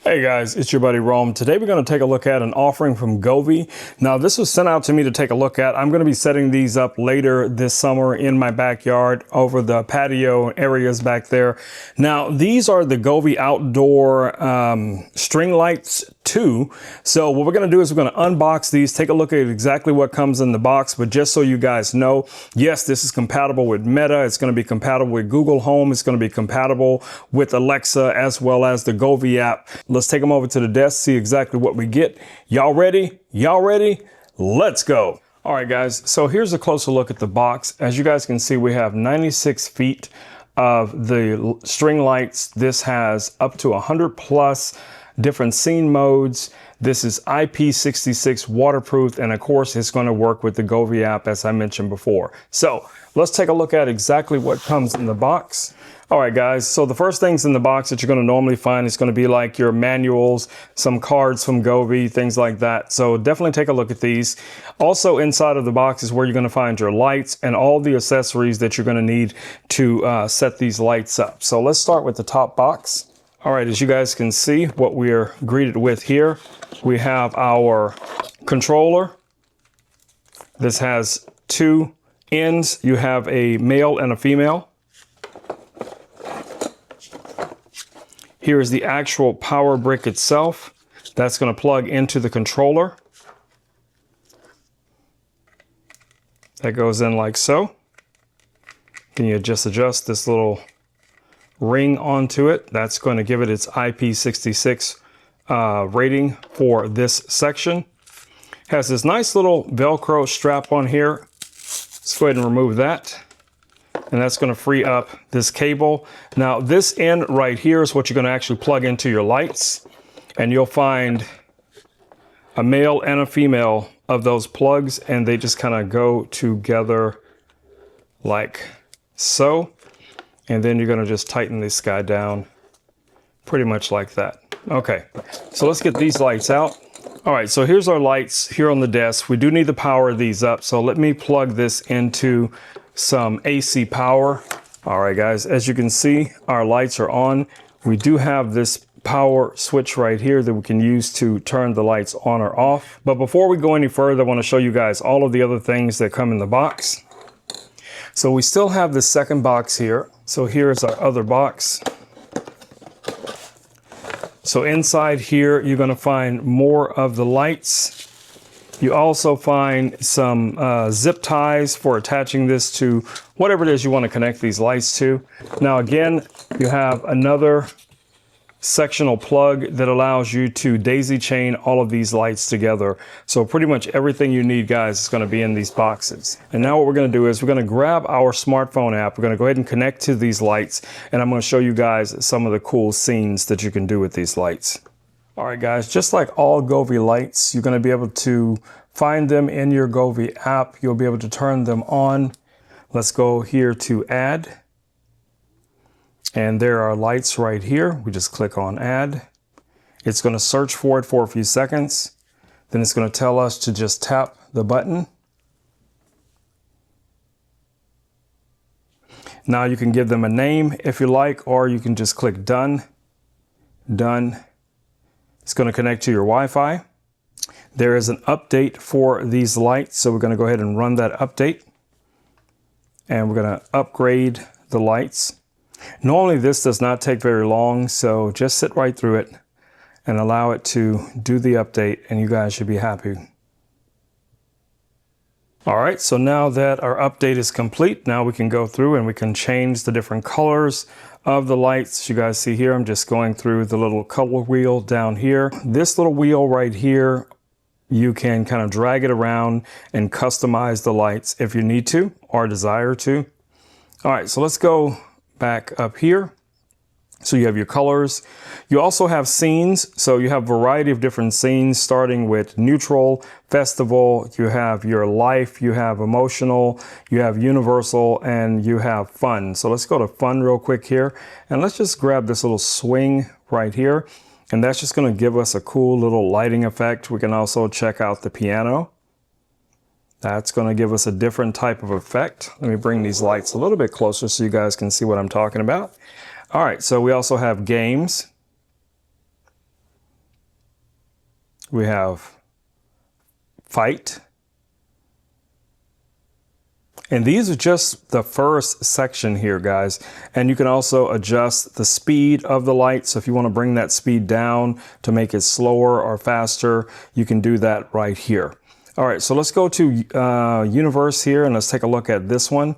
Hey guys, it's your buddy Rome. Today we're going to take a look at an offering from Govee. Now this was sent out to me to take a look at. I'm going to be setting these up later this summer in my backyard over the patio areas back there. Now these are the Govee Outdoor string lights 2. So what we're going to do is we're going to unbox these, take a look at exactly what comes in the box. But just so you guys know, yes, this is compatible with Meta. It's going to be compatible with Google Home. It's going to be compatible with Alexa as well as the Govee app. Let's take them over to the desk, see exactly what we get. Y'all ready? Y'all ready? Let's go. All right, guys. So here's a closer look at the box. As you guys can see, we have 96 feet of the string lights. This has up to 100 plus different scene modes. This is IP66 waterproof, and of course it's going to work with the Govee app as I mentioned before. So let's take a look at exactly what comes in the box. All right, guys, so the first things in the box that you're going to normally find is going to be like your manuals, some cards from Govee, things like that. So definitely take a look at these. Also inside of the box is where you're going to find your lights and all the accessories that you're going to need to set these lights up. So let's start with the top box. All right, as you guys can see, what we're greeted with here, we have our controller. This has 2 ends. You have a male and a female. Here is the actual power brick itself. That's going to plug into the controller. That goes in like so. Then you just adjust this little ring onto it. That's going to give it its IP66 rating for this section. Has this nice little Velcro strap on here. Let's go ahead and remove that. And that's going to free up this cable. Now this end right here is what you're going to actually plug into your lights. And you'll find a male and a female of those plugs, and they just kind of go together like so. And then you're going to just tighten this guy down pretty much like that. Okay, so let's get these lights out. All right, so here's our lights here on the desk. We do need to power these up. So let me plug this into some AC power. All right, guys, as you can see, our lights are on. We do have this power switch right here that we can use to turn the lights on or off. But before we go any further, I want to show you guys all of the other things that come in the box. So we still have the second box here. So here's our other box. So inside here, you're going to find more of the lights. You also find some zip ties for attaching this to whatever it is you want to connect these lights to. Now again, you have another sectional plug that allows you to daisy chain all of these lights together. So pretty much everything you need, guys, is going to be in these boxes. And now what we're going to do is we're going to grab our smartphone app. We're going to go ahead and connect to these lights, and I'm going to show you guys some of the cool scenes that you can do with these lights. All right, guys, just like all Govee lights, you're going to be able to find them in your Govee app. You'll be able to turn them on. Let's go here to add. And there are lights right here. We just click on add. It's going to search for it for a few seconds. Then it's going to tell us to just tap the button. Now you can give them a name if you like, or you can just click done. Done. It's going to connect to your Wi-Fi. There is an update for these lights, so we're going to go ahead and run that update. And we're going to upgrade the lights. Normally this does not take very long, so just sit right through it and allow it to do the update, and you guys should be happy. All right, so now that our update is complete, now we can go through and we can change the different colors of the lights. As you guys see here, I'm just going through the little color wheel down here. This little wheel right here, you can kind of drag it around and customize the lights if you need to or desire to. All right, so let's go back up here. So you have your colors. You also have scenes. So you have a variety of different scenes, starting with neutral, festival, you have your life, you have emotional, you have universal, and you have fun. So let's go to fun real quick here. And let's just grab this little swing right here. And that's just going to give us a cool little lighting effect. We can also check out the piano. That's going to give us a different type of effect. Let me bring these lights a little bit closer so you guys can see what I'm talking about. All right, so we also have games. We have fight. And these are just the first section here, guys. And you can also adjust the speed of the light. So if you want to bring that speed down to make it slower or faster, you can do that right here. All right, so let's go to universe here and let's take a look at this one.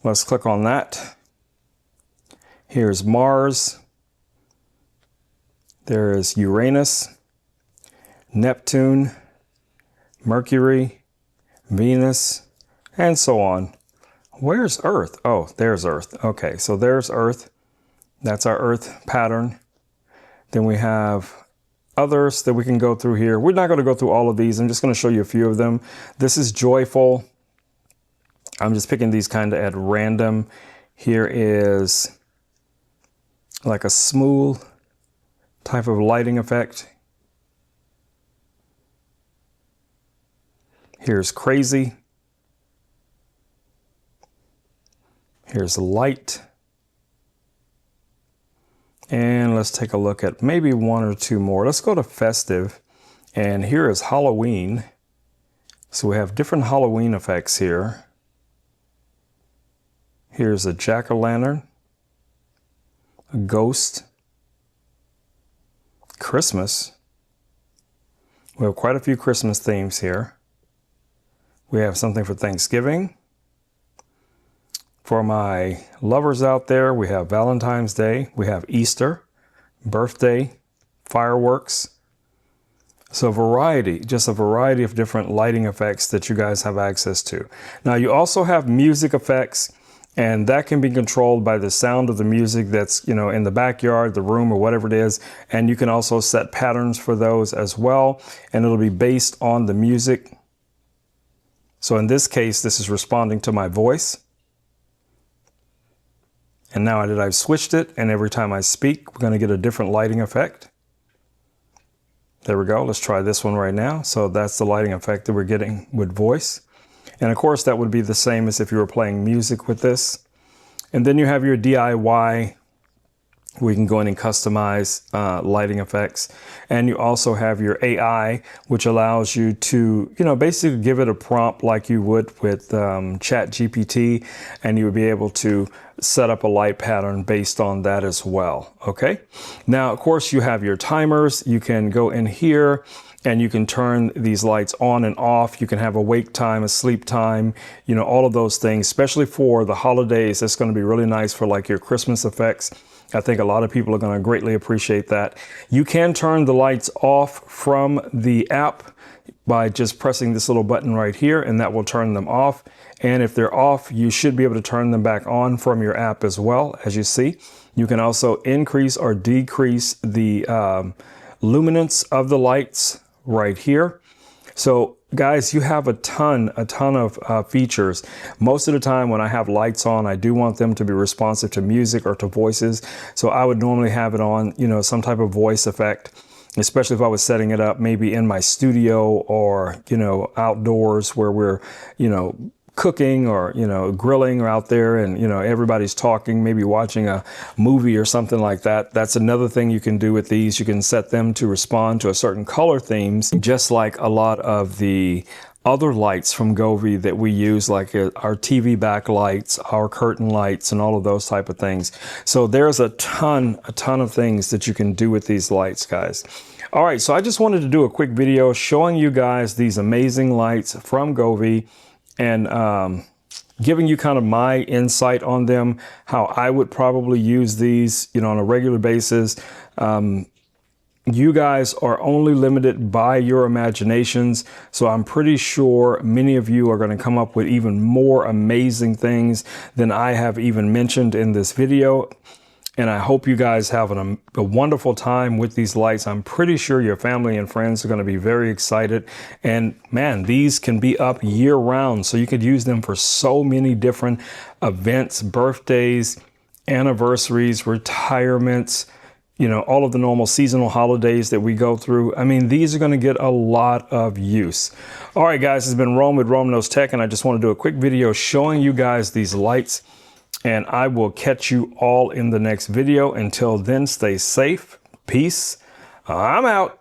Let's click on that. Here's Mars. There is Uranus, Neptune, Mercury, Venus, and so on. Where's Earth? Oh, there's Earth. Okay, so there's Earth. That's our Earth pattern. Then we have others that we can go through here. We're not going to go through all of these. I'm just going to show you a few of them. This is joyful. I'm just picking these kind of at random. Here is like a smooth type of lighting effect. Here's crazy. Here's light. And let's take a look at maybe one or two more. Let's go to festive. And here is Halloween. So we have different Halloween effects here. Here's a jack-o'-lantern, a ghost, Christmas. We have quite a few Christmas themes here. We have something for Thanksgiving. For my lovers out there, we have Valentine's Day, we have Easter, birthday, fireworks. So variety, just a variety of different lighting effects that you guys have access to. Now you also have music effects, and that can be controlled by the sound of the music that's, you know, in the backyard, the room, or whatever it is. And you can also set patterns for those as well, and it'll be based on the music. So in this case, this is responding to my voice. And now that I've switched it, and every time I speak, we're going to get a different lighting effect. There we go. Let's try this one right now. So that's the lighting effect that we're getting with voice. And of course, that would be the same as if you were playing music with this. And then you have your DIY. We can go in and customize lighting effects. And you also have your AI, which allows you to, you know, basically give it a prompt like you would with ChatGPT, and you would be able to set up a light pattern based on that as well. Okay. Now, of course, you have your timers. You can go in here and you can turn these lights on and off. You can have a wake time, a sleep time, you know, all of those things, especially for the holidays. That's going to be really nice for like your Christmas effects. I think a lot of people are going to greatly appreciate that. You can turn the lights off from the app by just pressing this little button right here, and that will turn them off. And if they're off, you should be able to turn them back on from your app as well. As you see, you can also increase or decrease the luminance of the lights right here. So guys, you have a ton of features. Most of the time when I have lights on, I do want them to be responsive to music or to voices. So I would normally have it on, you know, some type of voice effect, especially if I was setting it up maybe in my studio or, you know, outdoors where we're, you know, cooking or, you know, grilling or out there and, you know, everybody's talking, maybe watching a movie or something like that. That's another thing you can do with these. You can set them to respond to a certain color themes, just like a lot of the other lights from Govee that we use, like our TV backlights, our curtain lights, and all of those type of things. So there's a ton of things that you can do with these lights, guys. All right, so I just wanted to do a quick video showing you guys these amazing lights from Govee, and giving you kind of my insight on them, how I would probably use these, you know, on a regular basis. You guys are only limited by your imaginations. So I'm pretty sure many of you are going to come up with even more amazing things than I have even mentioned in this video. And I hope you guys have a wonderful time with these lights. I'm pretty sure your family and friends are going to be very excited. And man, these can be up year round. So you could use them for so many different events, birthdays, anniversaries, retirements, you know, all of the normal seasonal holidays that we go through. I mean, these are going to get a lot of use. All right, guys, it's been Rome with Rome Knows Tech, and I just want to do a quick video showing you guys these lights. And I will catch you all in the next video. Until then, stay safe. Peace. I'm out.